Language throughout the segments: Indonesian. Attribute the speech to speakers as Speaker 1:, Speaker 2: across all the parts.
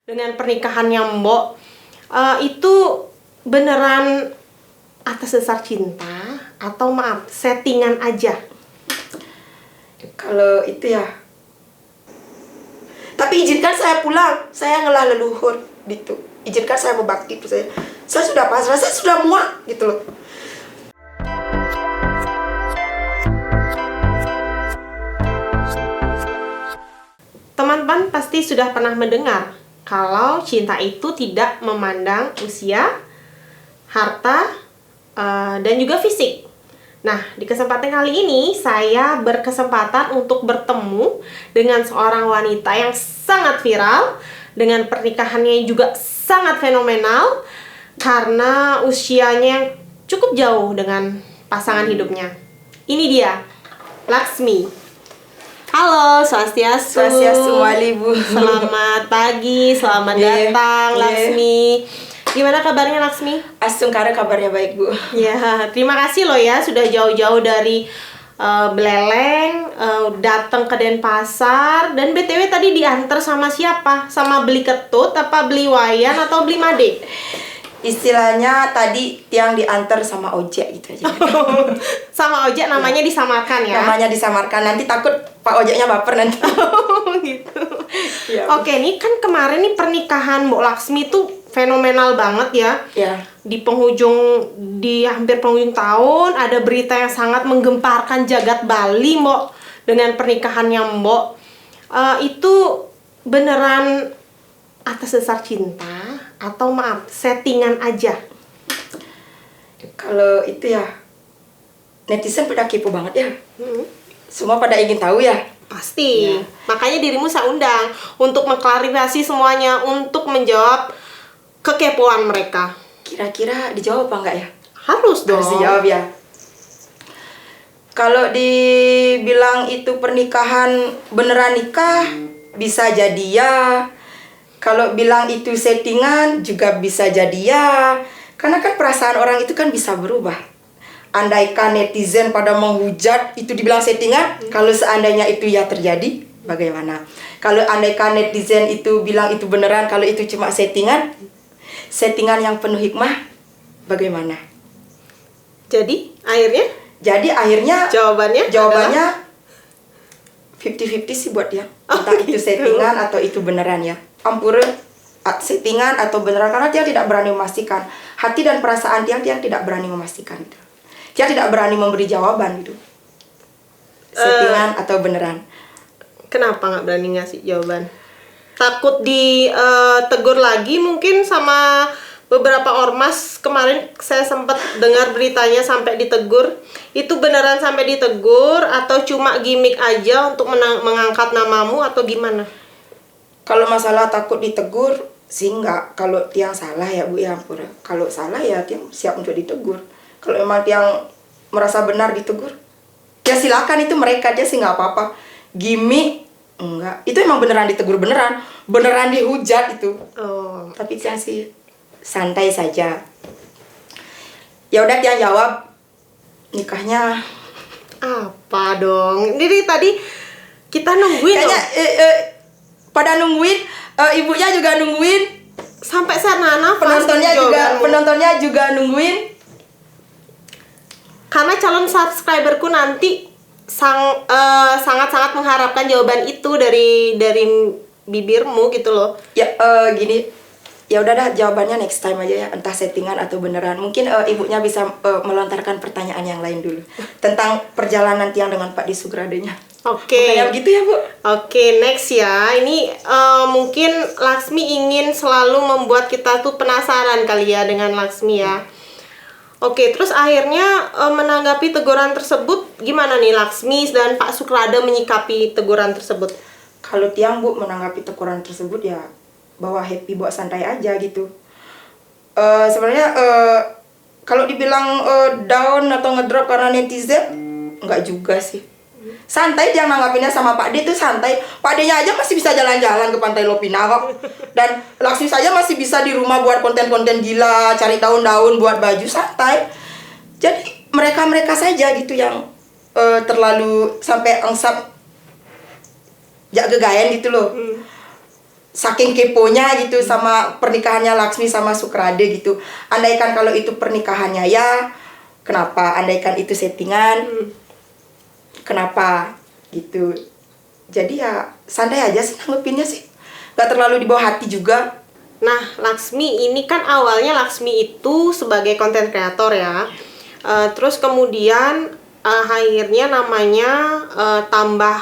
Speaker 1: Dengan pernikahannya Mbok, itu beneran atas dasar cinta atau maaf, settingan aja?
Speaker 2: Kalau itu ya, tapi izinkan saya pulang, saya ngelah leluhur gitu. Izinkan saya berbakti itu saya sudah pasrah, saya sudah muak gitu loh.
Speaker 1: Teman-teman pasti sudah pernah mendengar kalau cinta itu tidak memandang usia, harta, dan juga fisik. Nah, di kesempatan kali ini saya berkesempatan untuk bertemu dengan seorang wanita yang sangat viral, dengan pernikahannya yang juga sangat fenomenal karena usianya yang cukup jauh dengan pasangan hidupnya. Ini dia, Laksmi. Halo, Swastiastu.
Speaker 2: Swastiastu Wali, Bu.
Speaker 1: Selamat pagi, selamat datang, Laksmi. Gimana kabarnya, Laksmi?
Speaker 2: Asungkara kabarnya baik, Bu.
Speaker 1: Ya, terima kasih loh ya sudah jauh-jauh dari Beleleng datang ke Denpasar. Dan BTW tadi diantar sama siapa? Sama beli ketut, apa beli wayan, atau beli made?
Speaker 2: Istilahnya tadi yang diantar sama ojek gitu aja.
Speaker 1: Sama ojek namanya disamarkan ya?
Speaker 2: Namanya disamarkan, nanti takut Pak ojeknya baper nanti.
Speaker 1: Gitu.
Speaker 2: Ya,
Speaker 1: Oke, ini kan kemarin nih pernikahan Mbok Laksmi tuh fenomenal banget ya.
Speaker 2: Ya.
Speaker 1: Di hampir penghujung tahun ada berita yang sangat menggemparkan jagat Bali, Mbok, dengan pernikahannya Mbok. Itu beneran atas dasar cinta atau maaf, settingan aja?
Speaker 2: Kalau itu ya, netizen pada kepo banget ya. Semua pada ingin tahu ya.
Speaker 1: Pasti.
Speaker 2: Ya.
Speaker 1: Makanya dirimu saya undang untuk mengklarifikasi semuanya, untuk menjawab kekepoan mereka.
Speaker 2: Kira-kira dijawab apa enggak ya?
Speaker 1: Harus dong.
Speaker 2: Harus dijawab ya. Kalau dibilang itu pernikahan beneran nikah, bisa jadi ya. Kalau bilang itu settingan, juga bisa jadi ya. Karena kan perasaan orang itu kan bisa berubah. Andaikan netizen pada menghujat itu dibilang settingan, kalau seandainya itu ya terjadi, bagaimana? Kalau andaikan netizen itu bilang itu beneran, kalau itu cuma settingan yang penuh hikmah, bagaimana?
Speaker 1: Jadi akhirnya
Speaker 2: jawabannya 50-50 sih buat dia. Entah itu settingan atau itu beneran ya. Ampura settingan atau beneran, karena dia tidak berani memastikan. Hati dan perasaan dia tidak berani memastikan itu. Dia tidak berani memberi jawaban gitu. Settingan atau beneran.
Speaker 1: Kenapa nggak berani ngasih jawaban? Takut ditegur lagi mungkin sama beberapa ormas. Kemarin saya sempat dengar beritanya sampai ditegur. Itu beneran sampai ditegur atau cuma gimmick aja untuk mengangkat namamu atau gimana?
Speaker 2: Kalau masalah takut ditegur sih enggak. Kalau tiang salah ya Bu ya, ampura. Kalau salah ya tiang siap untuk ditegur. Kalau emang tiang merasa benar ditegur, ya silakan, itu mereka, dia sih nggak apa-apa. Gimmick enggak, itu emang beneran ditegur, beneran dihujat itu. Tapi tiang sih santai saja. Ya udah, tiang jawab nikahnya
Speaker 1: apa dong? Jadi tadi kita nungguin
Speaker 2: kayaknya pada nungguin, ibunya juga nungguin,
Speaker 1: sampai saya nafas.
Speaker 2: Penontonnya juga nungguin.
Speaker 1: Karena calon subscriberku nanti sangat-sangat mengharapkan jawaban itu dari bibirmu gitu loh.
Speaker 2: Ya gini, ya udah dah, jawabannya next time aja ya, entah settingan atau beneran. Mungkin ibunya bisa melontarkan pertanyaan yang lain dulu tentang perjalanan tiang dengan Pak Disugradenya.
Speaker 1: Oke.
Speaker 2: Kayak gitu ya Bu.
Speaker 1: Oke, next ya. Ini mungkin Laksmi ingin selalu membuat kita tuh penasaran kali ya dengan Laksmi ya. Oke, terus akhirnya menanggapi teguran tersebut gimana nih Laksmi dan Pak Sukrada menyikapi teguran tersebut?
Speaker 2: Kalau tiang Bu menanggapi teguran tersebut ya bawa happy, bawa santai aja gitu. Sebenarnya kalau dibilang down atau ngedrop karena netizen, enggak juga sih. Santai dia nanggapinnya sama Pak D itu santai. Pak D-nya aja masih bisa jalan-jalan ke Pantai Lopina kok. Dan Laksmi saja masih bisa di rumah buat konten-konten gila, cari daun-daun buat baju, santai. Jadi mereka saja gitu yang terlalu sampai angsap jak gegayan gitu loh. saking keponya gitu sama pernikahannya Laksmi sama Sukrade gitu. Andaikan kalau itu pernikahannya ya, kenapa? Andaikan itu settingan, kenapa? Gitu. Jadi ya santai aja sih nanggepinnya sih. Gak terlalu dibawa hati juga.
Speaker 1: Nah, Laksmi ini kan awalnya Laksmi itu sebagai content creator ya. Terus kemudian akhirnya namanya tambah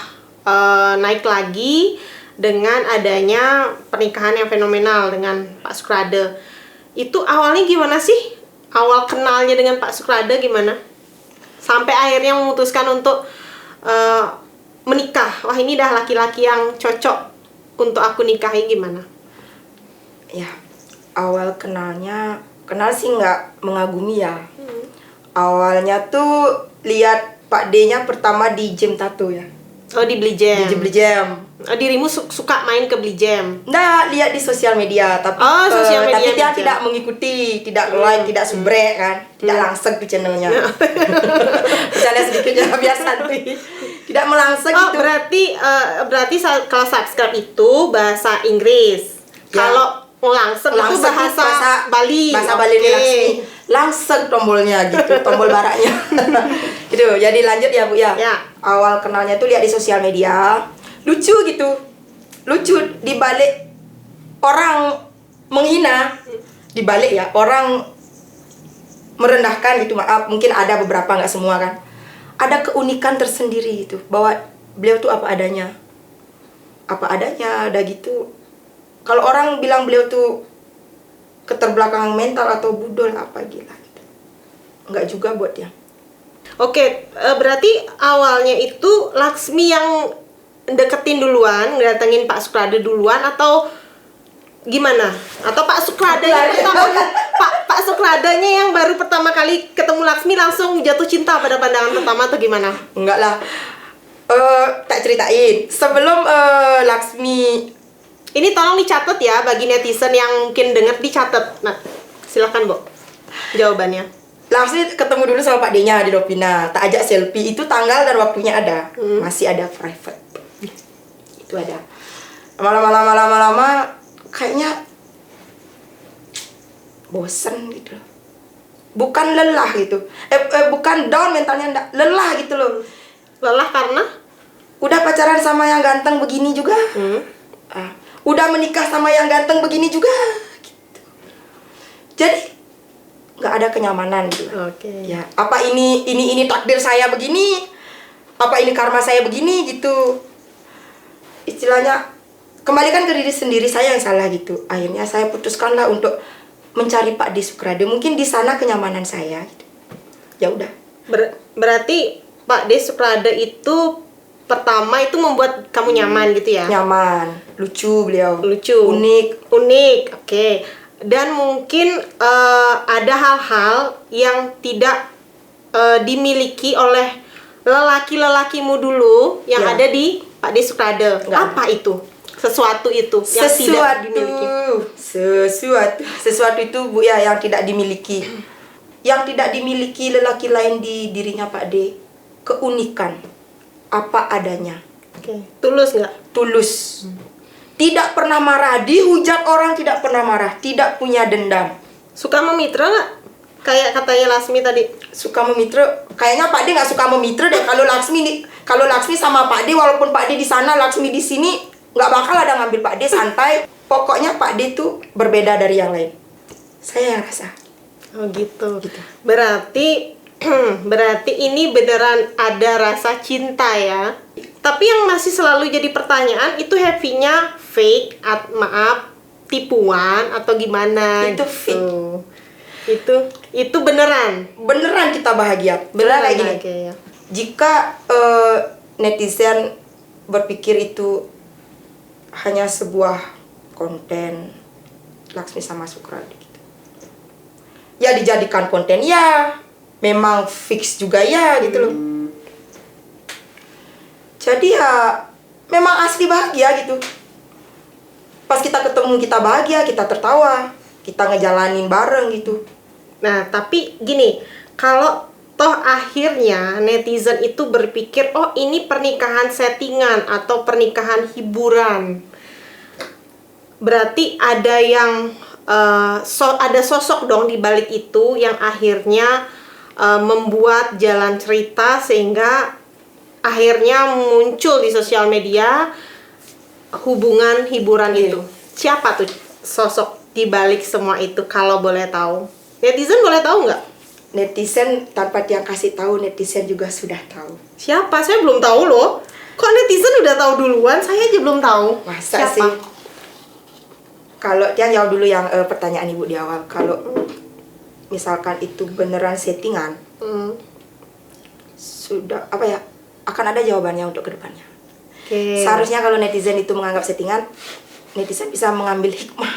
Speaker 1: naik lagi dengan adanya pernikahan yang fenomenal dengan Pak Sukrade. Itu awalnya gimana sih? Awal kenalnya dengan Pak Sukrade gimana? Sampai akhirnya memutuskan untuk menikah. Wah, ini dah laki-laki yang cocok untuk aku nikahi, gimana?
Speaker 2: Ya, awal kenal sih nggak mengagumi ya. Awalnya tuh lihat Pak D-nya pertama di Jam Tato ya.
Speaker 1: Oh, di Beli Jam.
Speaker 2: Di Beli Jam.
Speaker 1: Oh, dirimu suka main ke Beli Jam?
Speaker 2: Nah, lihat di sosial media, tapi
Speaker 1: sosial media
Speaker 2: tapi dia
Speaker 1: Beli Jam.
Speaker 2: tidak mengikuti, tidak like, tidak subrek kan, tidak langsung tuh channelnya. Channel sedikit ya biasa santuy. Tidak melangsung
Speaker 1: Oh,
Speaker 2: gitu.
Speaker 1: berarti kalau subscribe itu bahasa Inggris.
Speaker 2: Ya.
Speaker 1: Kalau langsung itu
Speaker 2: Langsung
Speaker 1: bahasa Bali.
Speaker 2: Bahasa Bali
Speaker 1: Oke.
Speaker 2: Laksmi. Langsung tombolnya gitu, tombol baraknya. Gitu. Jadi lanjut ya, Bu ya.
Speaker 1: Ya.
Speaker 2: Awal kenalnya tuh lihat di sosial media. Lucu gitu. Lucu dibalik orang menghina, dibalik ya orang merendahkan gitu, maaf, mungkin ada beberapa, nggak semua kan. Ada keunikan tersendiri gitu, bahwa beliau tuh apa adanya. Apa adanya, ada gitu. Kalau orang bilang beliau tuh keterbelakangan mental atau budol, apa gila gitu. Enggak juga buat dia.
Speaker 1: Oke, berarti awalnya itu Laksmi yang deketin duluan, ngedatengin Pak Sukrade duluan, atau gimana? Atau Pak Sukrade Pak Sukradenya yang baru pertama kali ketemu Laksmi langsung jatuh cinta pada pandangan pertama, atau gimana?
Speaker 2: Enggak lah. Tak ceritain. Sebelum Laksmi,
Speaker 1: Ini tolong dicatat ya bagi netizen yang mungkin dengar, dicatat. Nah, silakan, Bu. Jawabannya.
Speaker 2: Laksmi ketemu dulu sama Pak D-nya di Dopina. Tak ajak selfie, itu tanggal dan waktunya ada. Masih ada private. Itu ada. Lama-lama kayaknya bosen gitu loh. Bukan lelah gitu. Bukan down mentalnya, enggak. Lelah gitu loh.
Speaker 1: Lelah karena?
Speaker 2: Udah pacaran sama yang ganteng begini juga. Udah menikah sama yang ganteng begini juga gitu. Jadi nggak ada kenyamanan gitu.
Speaker 1: Oke.
Speaker 2: Ya, apa ini takdir saya begini? Apa ini karma saya begini gitu. Istilahnya kembalikan ke diri sendiri, saya yang salah gitu. Akhirnya saya putuskanlah untuk mencari Pak D Sukrade. Mungkin di sana kenyamanan saya gitu. Ya udah.
Speaker 1: Berarti Pak D Sukrade itu pertama itu membuat kamu nyaman gitu ya?
Speaker 2: Nyaman, lucu beliau.
Speaker 1: Lucu.
Speaker 2: Unik.
Speaker 1: Oke. Dan mungkin ada hal-hal yang tidak dimiliki oleh lelaki-lelakimu dulu yang
Speaker 2: Ya.
Speaker 1: ada di Pak D Sukrade.
Speaker 2: Nggak
Speaker 1: Apa itu? Sesuatu itu yang tidak dimiliki.
Speaker 2: Sesuatu itu, Bu ya, yang tidak dimiliki. Yang tidak dimiliki lelaki lain di dirinya Pak D. Keunikan. Apa adanya.
Speaker 1: Oke. Tulus nggak?
Speaker 2: Tulus. Tidak pernah marah, dihujat orang tidak pernah marah, tidak punya dendam.
Speaker 1: Suka memitra nggak? Kayak katanya Laksmi tadi.
Speaker 2: Suka memitra, kayaknya Pak D nggak suka memitra deh. Kalau Laksmi sama Pak D, walaupun Pak D di sana, Laksmi di sini, nggak bakal ada ngambil Pak D, santai. Pokoknya Pak D tuh berbeda dari yang lain. Saya yang rasa.
Speaker 1: Oh gitu. Berarti ini beneran ada rasa cinta ya. Tapi yang masih selalu jadi pertanyaan, itu happy-nya fake, tipuan atau gimana?
Speaker 2: Itu
Speaker 1: gitu. Itu beneran.
Speaker 2: Beneran kita bahagia. Beneran kayak gini.
Speaker 1: bahagia, ya.
Speaker 2: Jika netizen berpikir itu hanya sebuah konten Laksmi sama Sukrade gitu, ya dijadikan konten ya, memang fix juga ya gitu loh. Jadi ya memang asli bahagia gitu. Pas kita ketemu kita bahagia, kita tertawa, kita ngejalanin bareng gitu.
Speaker 1: Nah, tapi gini, kalau toh akhirnya netizen itu berpikir, oh ini pernikahan settingan atau pernikahan hiburan. Berarti ada yang ada sosok dong di balik itu yang akhirnya membuat jalan cerita sehingga akhirnya muncul di sosial media hubungan hiburan itu. Siapa tuh sosok di balik semua itu kalau boleh tahu? Netizen boleh tahu nggak?
Speaker 2: Netizen tanpa dia kasih tahu, netizen juga sudah tahu.
Speaker 1: Siapa? Saya belum tahu loh. Kok netizen udah tahu duluan? Saya aja belum tahu.
Speaker 2: Masa
Speaker 1: Siapa?
Speaker 2: sih? Kalau dia jawab dulu yang pertanyaan ibu di awal. Kalau misalkan itu beneran settingan, sudah apa ya? Akan ada jawabannya untuk kedepannya.
Speaker 1: Oke.
Speaker 2: Seharusnya kalau netizen itu menganggap settingan, netizen bisa mengambil hikmah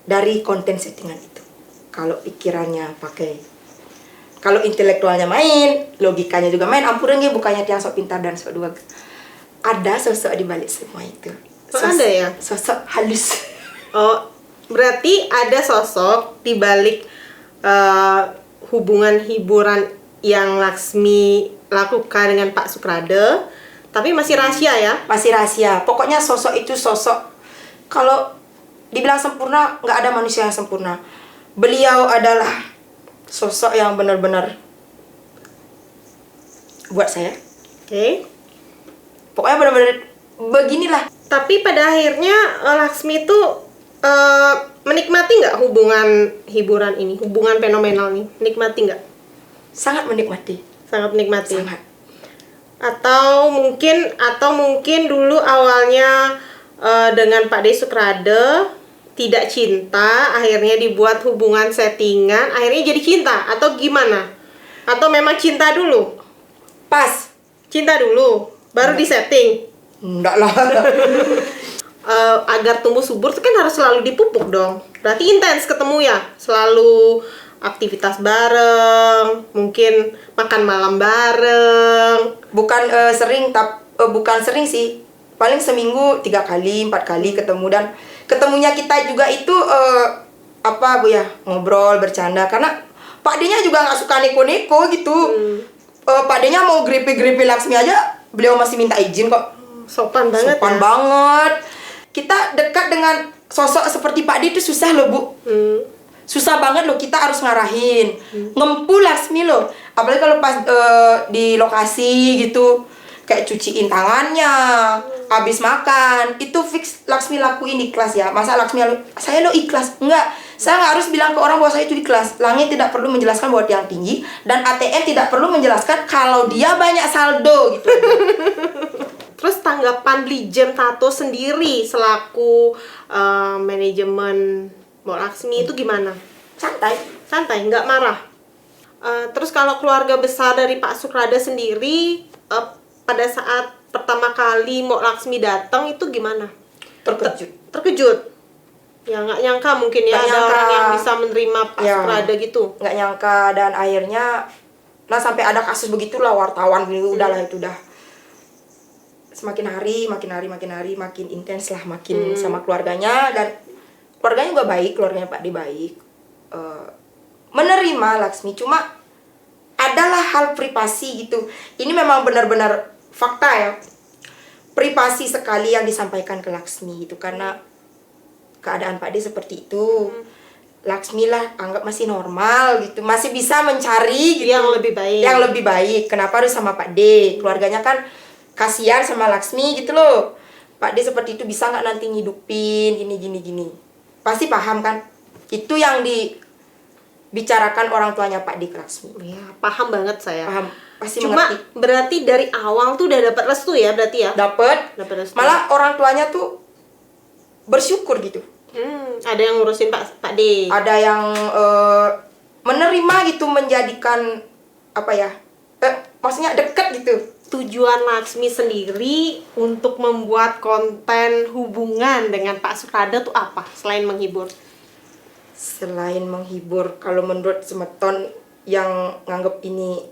Speaker 2: dari konten settingan itu. Kalau pikirannya pakai, kalau intelektualnya main, logikanya juga main, ampuran dia bukannya tiang sok pintar dan sok dua. Ada sosok di balik semua itu.
Speaker 1: Ada ya?
Speaker 2: Sosok halus.
Speaker 1: Oh, berarti ada sosok di balik hubungan hiburan yang Laksmi lakukan dengan Pak Sukrade, tapi masih rahasia ya?
Speaker 2: Masih rahasia. Pokoknya sosok itu sosok, kalau dibilang sempurna, nggak ada manusia yang sempurna. Beliau adalah sosok yang benar-benar buat saya.
Speaker 1: Oke.
Speaker 2: Pokoknya benar-benar beginilah.
Speaker 1: Tapi pada akhirnya Laksmi itu menikmati nggak hubungan hiburan ini, hubungan fenomenal ini? Menikmati nggak?
Speaker 2: Sangat menikmati.
Speaker 1: Sangat menikmati.
Speaker 2: Sangat.
Speaker 1: Atau mungkin dulu awalnya dengan Pak D Sukrade tidak cinta, akhirnya dibuat hubungan settingan, akhirnya jadi cinta atau gimana? Atau memang cinta dulu?
Speaker 2: Pas.
Speaker 1: Cinta dulu, baru disetting.
Speaker 2: Enggak lah.
Speaker 1: Agar tumbuh subur itu kan harus selalu dipupuk dong. Berarti intens ketemu ya, selalu aktivitas bareng, mungkin makan malam bareng.
Speaker 2: Bukan bukan sering sih. Paling seminggu 3 kali, 4 kali ketemu, dan ketemunya kita juga itu apa Bu ya, ngobrol, bercanda, karena Pak D-nya juga nggak suka neko-neko gitu. Pak D-nya mau grepe-grepe Laksmi aja, beliau masih minta izin kok.
Speaker 1: Sopan banget.
Speaker 2: Sopan
Speaker 1: ya?
Speaker 2: banget. Kita dekat dengan sosok seperti Pak D itu susah loh Bu. Susah banget loh, kita harus ngarahin. Ngempu Laksmi loh. Apalagi kalau pas di lokasi gitu, kayak cuciin tangannya, habis makan, itu fix Laksmi lakuin ikhlas ya. Masa Laksmi saya lo ikhlas? Enggak. Saya nggak harus bilang ke orang bahwa saya itu ikhlas. Langit tidak perlu menjelaskan bahwa dia yang tinggi, dan ATM tidak perlu menjelaskan kalau dia banyak saldo gitu.
Speaker 1: Terus tanggapan Blijem Tato sendiri selaku manajemen Mbok Laksmi itu gimana? Santai, nggak marah. Terus kalau keluarga besar dari Pak Sukrade sendiri pada saat pertama kali Mbok Laksmi datang itu gimana? Terkejut. Ya nggak nyangka mungkin ya ada orang yang bisa menerima Pak Sukrade gitu.
Speaker 2: Nggak nyangka, dan akhirnya sampai ada kasus begitulah, wartawan gitu. Udahlah itu udah semakin hari makin intens lah, makin sama keluarganya, dan keluarganya juga baik, keluarganya Pak D baik, menerima Laksmi. Cuma adalah hal privasi gitu. Ini memang benar-benar fakta ya, privasi sekali yang disampaikan ke Laksmi itu, karena keadaan Pak D seperti itu. Laksmi lah anggap masih normal gitu, masih bisa mencari gitu
Speaker 1: yang lebih baik.
Speaker 2: Kenapa harus sama Pak D? Keluarganya kan kasihan sama Laksmi gitu loh. Pak D seperti itu bisa nggak nanti ngidupin gini. Pasti paham kan? Itu yang dibicarakan orang tuanya Pak D ke Laksmi.
Speaker 1: Ya, paham banget saya.
Speaker 2: Paham, pasti
Speaker 1: Cuma
Speaker 2: mengerti.
Speaker 1: berarti dari awal tuh udah dapat restu ya berarti ya?
Speaker 2: Dapat
Speaker 1: restu.
Speaker 2: Malah orang tuanya tuh bersyukur gitu.
Speaker 1: Ada yang ngurusin Pak D.
Speaker 2: Ada yang menerima gitu, menjadikan apa ya? Maksudnya dekat gitu.
Speaker 1: Tujuan Laksmi sendiri untuk membuat konten hubungan dengan Pak Sukrade tuh apa selain menghibur?
Speaker 2: Selain menghibur, kalau menurut Semeton yang nganggep ini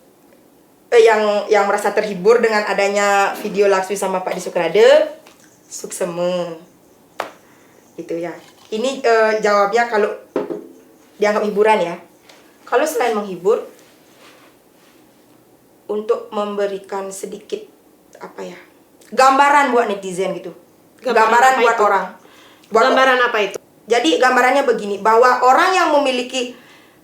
Speaker 2: yang merasa terhibur dengan adanya video Laksmi sama Pak D Sukrade, sukseme gitu ya. Ini jawabnya kalau dianggap hiburan ya. Kalau selain menghibur, untuk memberikan sedikit apa ya, gambaran buat netizen gitu, gambaran buat orang,
Speaker 1: Gambaran apa itu?
Speaker 2: Jadi gambarannya begini, bahwa orang yang memiliki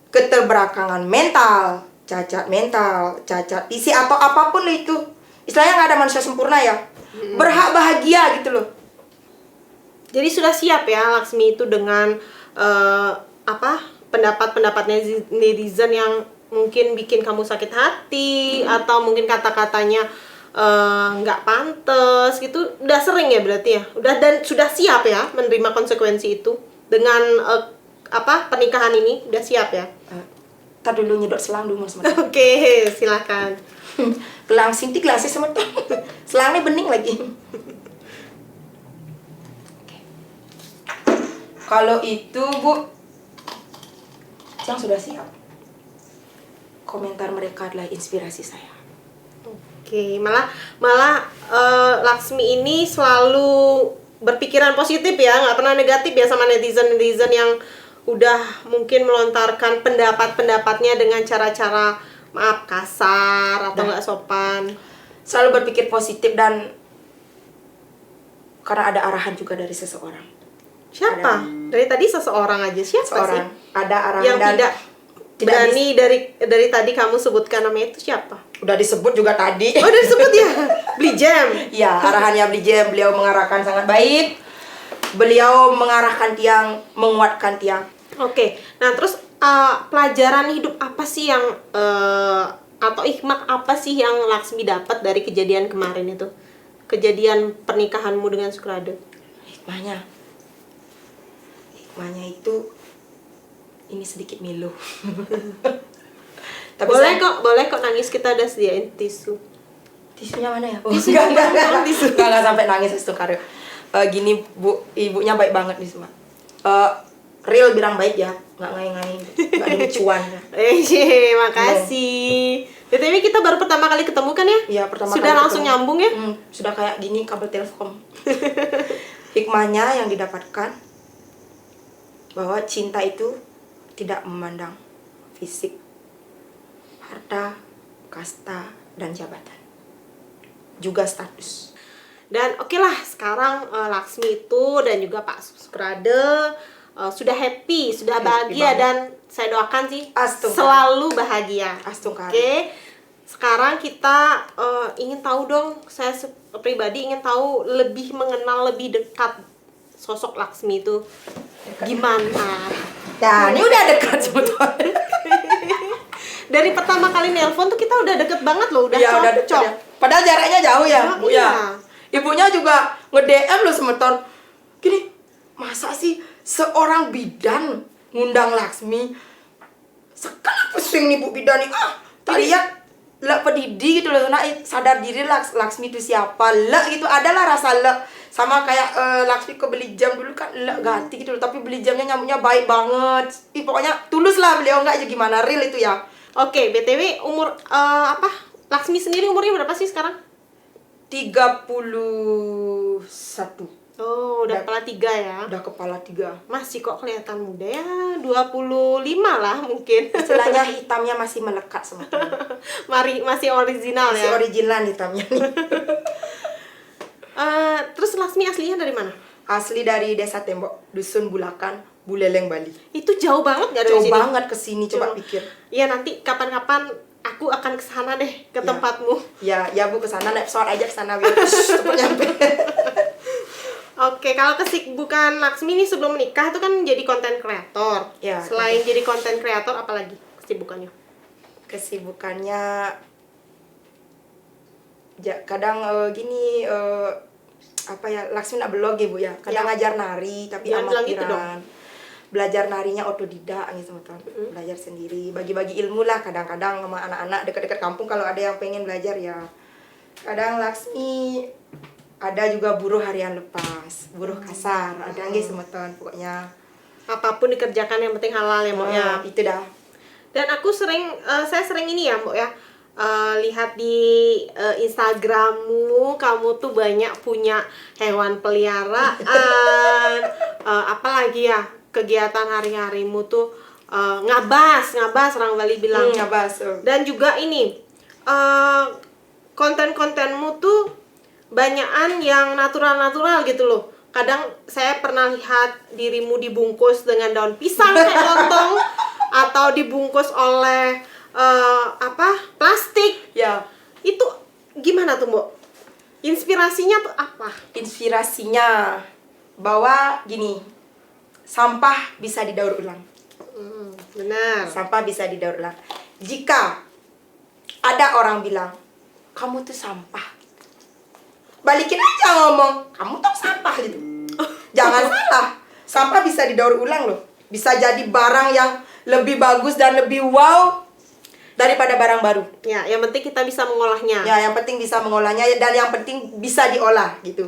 Speaker 2: keterbelakangan mental, cacat fisik atau apapun itu, istilahnya nggak ada manusia sempurna ya, berhak bahagia gitu loh.
Speaker 1: Jadi sudah siap ya Laksmi itu dengan pendapat-pendapat netizen yang mungkin bikin kamu sakit hati atau mungkin kata-katanya nggak pantas gitu. Udah sering ya berarti ya. Dan sudah siap ya menerima konsekuensi itu dengan pernikahan ini udah siap ya.
Speaker 2: Ntar dulu nyedot selang dulu mas.
Speaker 1: Oke, silakan.
Speaker 2: Gelang sintik gelang sih sama selangnya bening lagi. Kalau itu Bu, yang sudah siap. Komentar mereka adalah inspirasi saya.
Speaker 1: Oke, malah Laksmi ini selalu berpikiran positif ya, nggak pernah negatif ya sama netizen yang udah mungkin melontarkan pendapat-pendapatnya dengan cara-cara maaf kasar atau nggak sopan.
Speaker 2: Selalu berpikir positif dan karena ada arahan juga dari seseorang.
Speaker 1: Siapa? Dari tadi seseorang aja. Siapa
Speaker 2: Seorang.
Speaker 1: sih?
Speaker 2: Ada arahan
Speaker 1: Yang
Speaker 2: dan
Speaker 1: tidak berani dari tadi kamu sebutkan namanya itu siapa?
Speaker 2: udah disebut juga tadi.
Speaker 1: Oh, udah disebut ya? Beli jam.
Speaker 2: Ya, arahannya Beli Jam, beliau mengarahkan sangat baik. Beliau mengarahkan tiang, menguatkan tiang.
Speaker 1: Oke. Nah, terus pelajaran hidup apa sih yang atau hikmah apa sih yang Laksmi dapat dari kejadian kemarin itu? Kejadian pernikahanmu dengan Sukrado.
Speaker 2: Hikmahnya itu ini sedikit milu. Tapi
Speaker 1: boleh kok nangis, kita udah sediain tisu.
Speaker 2: Tisunya mana ya?
Speaker 1: Tisu
Speaker 2: enggak.
Speaker 1: tisu.
Speaker 2: Enggak sampai nangis itu Karyo. Gini Bu, ibunya baik banget nih semua. Real bilang baik ya, nggak ngai-ngai, nggak ada lucuan.
Speaker 1: Makasih. BTW kita baru pertama kali ketemu kan ya?
Speaker 2: Iya, pertama
Speaker 1: sudah
Speaker 2: kali
Speaker 1: langsung
Speaker 2: ketemu.
Speaker 1: nyambung ya?
Speaker 2: Sudah kayak gini kabel telepon. Hikmahnya yang didapatkan bahwa cinta itu tidak memandang fisik, harta, kasta, dan jabatan. Juga status.
Speaker 1: Dan oke lah, sekarang Laksmi itu dan juga Pak Sukrade sudah happy, sudah bahagia
Speaker 2: banget.
Speaker 1: dan saya doakan sih
Speaker 2: Astung.
Speaker 1: selalu bahagia.
Speaker 2: Astung.
Speaker 1: Oke. Sekarang kita ingin tahu dong, saya pribadi ingin tahu lebih mengenal lebih dekat sosok Laksmi itu gimana.
Speaker 2: Nah, ini udah dekat sebetulnya.
Speaker 1: Dari pertama kali nelpon tuh kita udah deket banget loh, udah
Speaker 2: Iya, udah dekat
Speaker 1: cocok.
Speaker 2: ya. Padahal jaraknya jauh ya,
Speaker 1: Oh,
Speaker 2: Bu
Speaker 1: iya.
Speaker 2: ya. Ibunya juga nge-DM loh semeton. Gini, masa sih seorang bidan ngundang Laksmi? Sekali pusing nih Bu bidan nih. Tadi ya lek pedidi gitu loh, sadar diri Laksmi itu siapa. Lek gitu, adalah rasa lek. Sama kayak Laksmi ke Beli Jam dulu kan lek ganti gitu loh, tapi Beli Jamnya nyambutnya baik banget. Pokoknya tulus lah beliau, enggak aja gimana, real itu ya.
Speaker 1: Oke, BTW umur Laksmi sendiri umurnya berapa sih sekarang?
Speaker 2: 31.
Speaker 1: Oh, udah kepala 3 ya.
Speaker 2: Udah kepala 3.
Speaker 1: Masih kok kelihatan muda ya, 25 lah mungkin.
Speaker 2: Istilahnya hitamnya masih melekat sebetulnya.
Speaker 1: Masih original
Speaker 2: Masih
Speaker 1: ya.
Speaker 2: original hitamnya nih.
Speaker 1: Terus Laksmi aslinya dari mana?
Speaker 2: Asli dari Desa Tembok, Dusun Bulakan, Buleleng, Bali.
Speaker 1: Itu jauh banget nggak dari
Speaker 2: Jauh
Speaker 1: sini?
Speaker 2: banget ke sini, coba pikir.
Speaker 1: Iya, nanti kapan-kapan aku akan ke sana deh, ke tempatmu.
Speaker 2: Ya Bu, ke sana naik pesawat aja ke sana biar cepet nyampe.
Speaker 1: Oke, kalau kesibukan Laksmi ini sebelum menikah itu kan jadi konten kreator.
Speaker 2: Ya,
Speaker 1: Selain jadi konten kreator, apalagi kesibukannya?
Speaker 2: Kesibukannya kadang gini Laksmi nak blog ya Bu ya. Kadang ngajar nari tapi
Speaker 1: Jangan bilang gitu
Speaker 2: amatiran. Belajar narinya otodidak gitu teman-teman. Belajar sendiri, bagi-bagi ilmu lah kadang-kadang sama anak-anak dekat-dekat kampung kalau ada yang pengen belajar ya. Kadang Laksmi ada juga buruh harian lepas, buruh kasar, ada nggih semeton pokoknya.
Speaker 1: Apapun dikerjakan yang penting halal ya, Mbok ya.
Speaker 2: Itu dah.
Speaker 1: Dan aku saya sering ini ya, Mbok ya. Lihat di Instagrammu, kamu tuh banyak punya hewan peliharaan. Apalagi ya, kegiatan hari-harimu tuh ngabas orang Bali bilang.
Speaker 2: Ngabas.
Speaker 1: Dan juga ini konten-kontenmu tuh banyakan yang natural gitu loh. kadang saya pernah lihat dirimu dibungkus dengan daun pisang kayak lontong atau dibungkus oleh plastik.
Speaker 2: Ya,
Speaker 1: Itu gimana tuh, Mbok? Inspirasinya tuh apa?
Speaker 2: inspirasinya bahwa gini, sampah bisa didaur ulang.
Speaker 1: Benar.
Speaker 2: Sampah bisa didaur ulang. Jika ada orang bilang, kamu tuh sampah, balikin aja ngomong, kamu tuh sampah gitu. Jangan salah, sampah bisa didaur ulang loh. Bisa jadi barang yang lebih bagus dan lebih wow daripada barang baru.
Speaker 1: Ya, yang penting kita bisa mengolahnya.
Speaker 2: Ya, yang penting bisa mengolahnya dan yang penting bisa diolah gitu.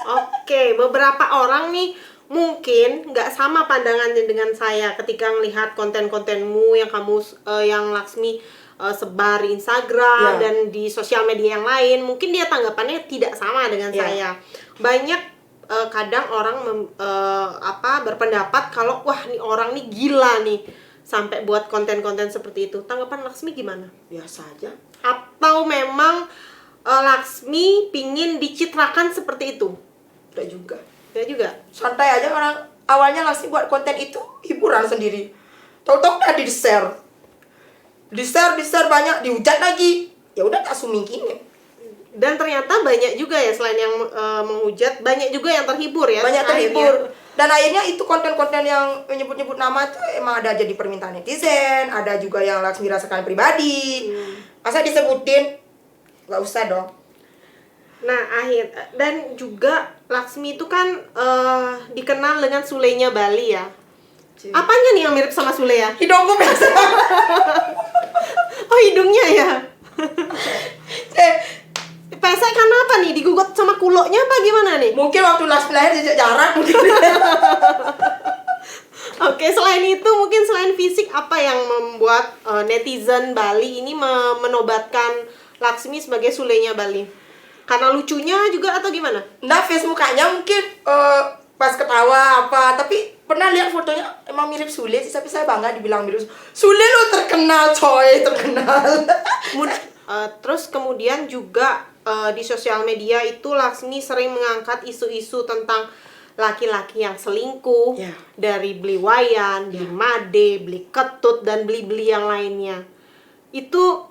Speaker 1: Oke, beberapa orang nih mungkin nggak sama pandangannya dengan saya ketika melihat konten-kontenmu yang kamu yang Laksmi sebar di Instagram
Speaker 2: Ya.
Speaker 1: dan di sosial media yang lain. Mungkin dia tanggapannya tidak sama dengan
Speaker 2: Ya.
Speaker 1: saya. Banyak kadang orang berpendapat kalau wah nih orang nih gila nih sampai buat konten-konten seperti itu. Tanggapan Laksmi gimana?
Speaker 2: Biasa aja.
Speaker 1: Atau memang Laksmi pingin dicitrakan seperti itu?
Speaker 2: Udah juga.
Speaker 1: Ya juga.
Speaker 2: Santai aja, orang awalnya Laksmi buat konten itu hiburan sendiri. Tahu-tahu udah di-share. Di-share banyak, dihujat lagi. Ya udah tak sumingkinin.
Speaker 1: Dan ternyata banyak juga ya selain yang menghujat, banyak juga yang terhibur ya.
Speaker 2: Banyak
Speaker 1: akhirnya.
Speaker 2: terhibur. Dan akhirnya itu konten-konten yang menyebut-nyebut nama tuh emang ada jadi permintaan netizen, ada juga yang Laksmi rasakan pribadi. Masa disebutin? Gak usah dong.
Speaker 1: Nah, dan juga Laksmi itu kan dikenal dengan Sulenya Bali ya. Apanya nih yang mirip sama Sule ya?
Speaker 2: Hidungku biasa.
Speaker 1: Oh, hidungnya ya.
Speaker 2: eh,
Speaker 1: Pesek karena apa nih? Digugat sama kuloknya apa gimana nih?
Speaker 2: mungkin waktu Laksmi lahir jejak jarak mungkin.
Speaker 1: Oke, selain itu mungkin selain fisik apa yang membuat netizen Bali ini menobatkan Laksmi sebagai Sulenya Bali? Karena lucunya juga atau gimana?
Speaker 2: Nah, face mukanya mungkin pas ketawa apa, tapi pernah lihat fotonya emang mirip Sule sih, tapi saya bangga dibilang mirip Sule. Lo terkenal coy, terkenal.
Speaker 1: Terus kemudian juga di sosial media itu Laksmi sering mengangkat isu-isu tentang laki-laki yang selingkuh,
Speaker 2: Ya.
Speaker 1: dari beli wayan, beli made, beli ketut, dan beli-beli yang lainnya. Itu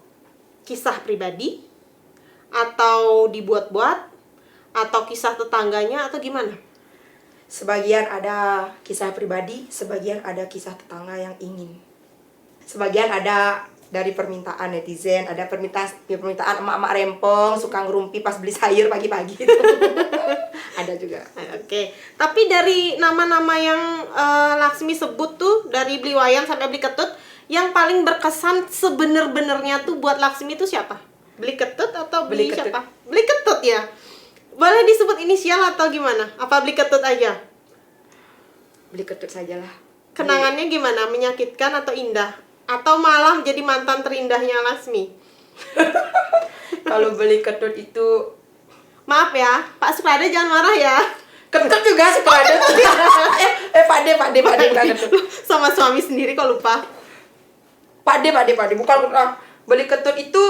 Speaker 1: kisah pribadi? Atau dibuat-buat? Atau kisah tetangganya? Atau gimana?
Speaker 2: Sebagian ada kisah pribadi, sebagian ada kisah tetangga yang ingin. Sebagian ada dari permintaan netizen, ada permintaan emak-emak rempong suka ngerumpi pas beli sayur pagi-pagi. Ada juga.
Speaker 1: Oke, tapi dari nama-nama yang Laksmi sebut tuh, dari beli wayan sampai beli ketut, yang paling berkesan sebener-benernya tuh buat Laksmi itu siapa? Beli ketut atau beli
Speaker 2: Beli ketut.
Speaker 1: siapa? Beli ketut ya? Boleh disebut inisial atau gimana? Apa beli ketut aja?
Speaker 2: Beli ketut sajalah.
Speaker 1: Kenangannya gimana? Menyakitkan atau indah? Atau malah jadi mantan terindahnya Laksmi?
Speaker 2: Kalau beli ketut itu
Speaker 1: Maaf ya, Pak Suprada jangan marah ya.
Speaker 2: ketut juga suka ada. Pade bukan ketut.
Speaker 1: Sama suami sendiri kok lupa.
Speaker 2: Pade bukan beli ketut itu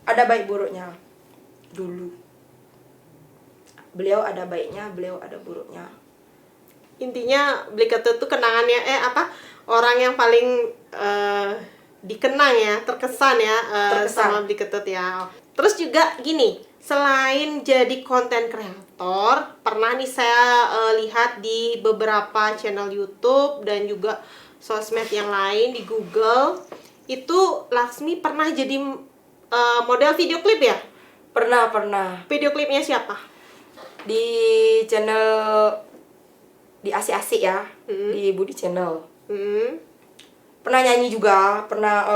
Speaker 2: ada baik buruknya dulu. Beliau ada baiknya, beliau ada buruknya.
Speaker 1: Intinya beli ketut tuh kenangannya orang yang paling dikenang ya, terkesan ya
Speaker 2: Terkesan.
Speaker 1: sama beli ketut ya. Terus juga gini, selain jadi konten kreator, pernah nih saya lihat di beberapa channel YouTube dan juga sosmed yang lain di Google, itu Laksmi pernah jadi model video klip ya?
Speaker 2: Pernah
Speaker 1: Video klipnya siapa?
Speaker 2: di channel di Asik-Asik ya, di Budi Channel. Pernah nyanyi juga, pernah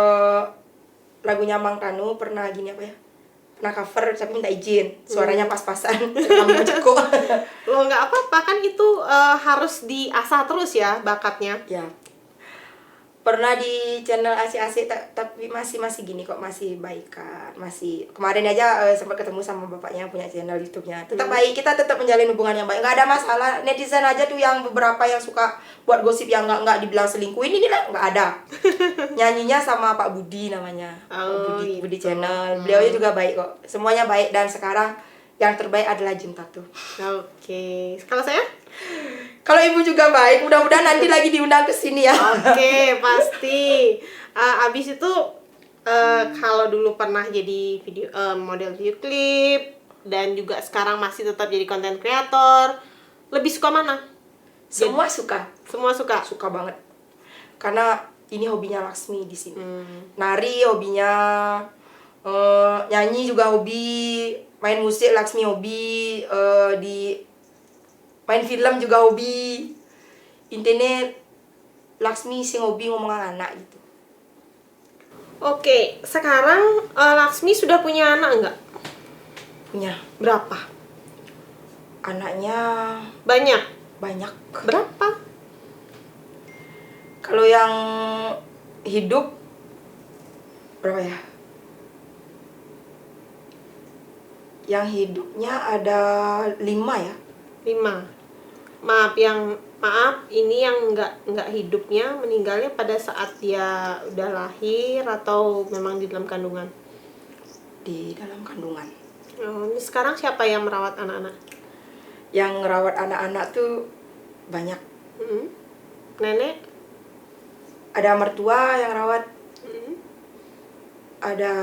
Speaker 2: lagunya Mang Tanu, pernah gini apa ya? Pernah cover tapi minta izin, suaranya pas-pasan, kamu cukup.
Speaker 1: Loh nggak apa-apa kan itu harus diasah terus ya bakatnya.
Speaker 2: Ya. Pernah di channel Asik-Asik tapi masih gini kok, masih baikan, masih kemarin aja sempat ketemu sama bapaknya yang punya channel YouTube-nya. Tetap baik, kita tetap menjalin hubungan yang baik, nggak ada masalah. Netizen aja tuh yang beberapa yang suka buat gosip yang nggak dibilang selingkuh, ini lah nggak ada. Nyanyinya sama Pak Budi namanya.
Speaker 1: Oh,
Speaker 2: Budi
Speaker 1: gitu.
Speaker 2: Channel. Beliau juga baik kok, semuanya baik. Dan sekarang yang terbaik adalah Jun Tato.
Speaker 1: Oke. Kalau saya?
Speaker 2: Kalau ibu juga baik, mudah-mudahan nanti lagi diundang ke sini ya.
Speaker 1: Oke, pasti. Abis itu kalau dulu pernah jadi model video klip dan juga sekarang masih tetap jadi content creator, lebih suka mana?
Speaker 2: Semua suka.
Speaker 1: Semua suka.
Speaker 2: Suka banget. Karena ini hobinya Laksmi di sini. Nari hobinya, nyanyi juga hobi, main musik Laksmi hobi, di main film juga hobi. Intinya Laksmi sing hobi ngomong anak gitu.
Speaker 1: Oke, sekarang Laksmi sudah punya anak enggak?
Speaker 2: Punya
Speaker 1: Berapa?
Speaker 2: anaknya
Speaker 1: Banyak.
Speaker 2: banyak.
Speaker 1: Berapa?
Speaker 2: Kalau yang hidup berapa ya? Yang hidupnya ada 5 ya.
Speaker 1: 5. Maaf, ini yang nggak hidupnya, meninggalnya pada saat dia udah lahir atau memang di dalam kandungan?
Speaker 2: Di dalam kandungan.
Speaker 1: Ini sekarang siapa yang merawat anak-anak?
Speaker 2: Yang ngerawat anak-anak tuh banyak.
Speaker 1: Nenek?
Speaker 2: Ada mertua yang rawat, ada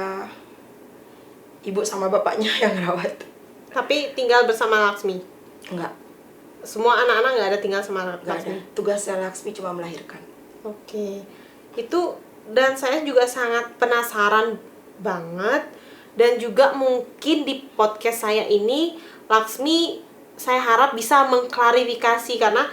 Speaker 2: ibu sama bapaknya yang rawat.
Speaker 1: Tapi tinggal bersama Laksmi?
Speaker 2: Enggak,
Speaker 1: Semua anak-anak nggak ada tinggal sama
Speaker 2: enggak ada.
Speaker 1: Laksmi?
Speaker 2: Tugasnya Laksmi cuma melahirkan.
Speaker 1: Oke, itu dan saya juga sangat penasaran banget, dan juga mungkin di podcast saya ini Laksmi saya harap bisa mengklarifikasi, karena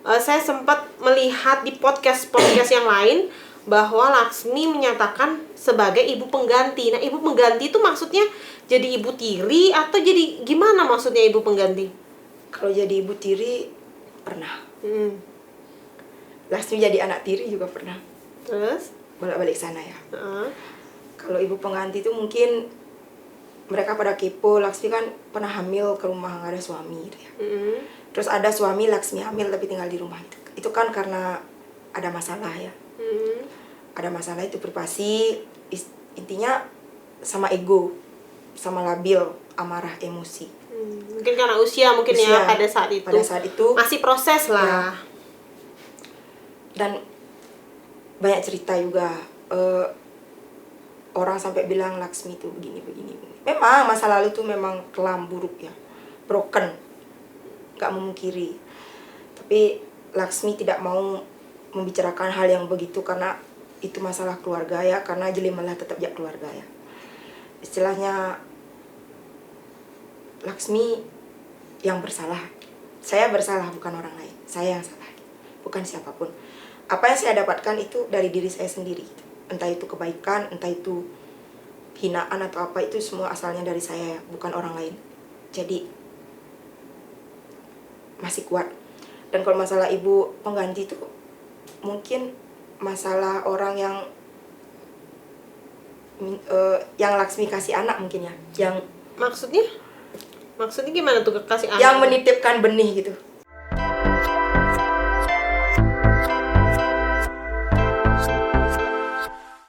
Speaker 1: saya sempat melihat di podcast yang lain bahwa Laksmi menyatakan sebagai ibu pengganti. Nah, ibu pengganti itu maksudnya jadi ibu tiri atau jadi gimana maksudnya ibu pengganti?
Speaker 2: Kalau jadi ibu tiri pernah. Laksmi jadi anak tiri juga pernah.
Speaker 1: Terus?
Speaker 2: Bolak-balik sana ya.
Speaker 1: Heeh.
Speaker 2: Kalau ibu pengganti itu mungkin mereka pada kepo, Laksmi kan pernah hamil ke rumah nggak ada suami gitu ya. Terus ada suami Laksmi hamil tapi tinggal di rumah itu. Itu kan karena ada masalah ya. Ada masalah itu privasi, intinya sama ego, sama labil, amarah, emosi.
Speaker 1: Mungkin karena usia mungkin ya pada saat itu. Masih proses lah.
Speaker 2: Ya. Dan banyak cerita juga. Orang sampai bilang Laksmi itu begini. Memang masa lalu tuh memang kelam buruk ya, broken, nggak memungkiri. Tapi Laksmi tidak mau membicarakan hal yang begitu karena itu masalah keluarga ya, karena Jelimalah tetap ya keluarga ya. Istilahnya Laksmi yang bersalah, saya bersalah bukan orang lain, saya yang salah, bukan siapapun. Apa yang saya dapatkan itu dari diri saya sendiri, entah itu kebaikan, entah itu hinaan atau apa, itu semua asalnya dari saya, bukan orang lain. Jadi masih kuat. Dan kalau masalah ibu pengganti itu mungkin masalah orang yang Laksmi kasih anak mungkin ya, yang
Speaker 1: Maksudnya gimana tuh kasih anak?
Speaker 2: yang menitipkan benih gitu.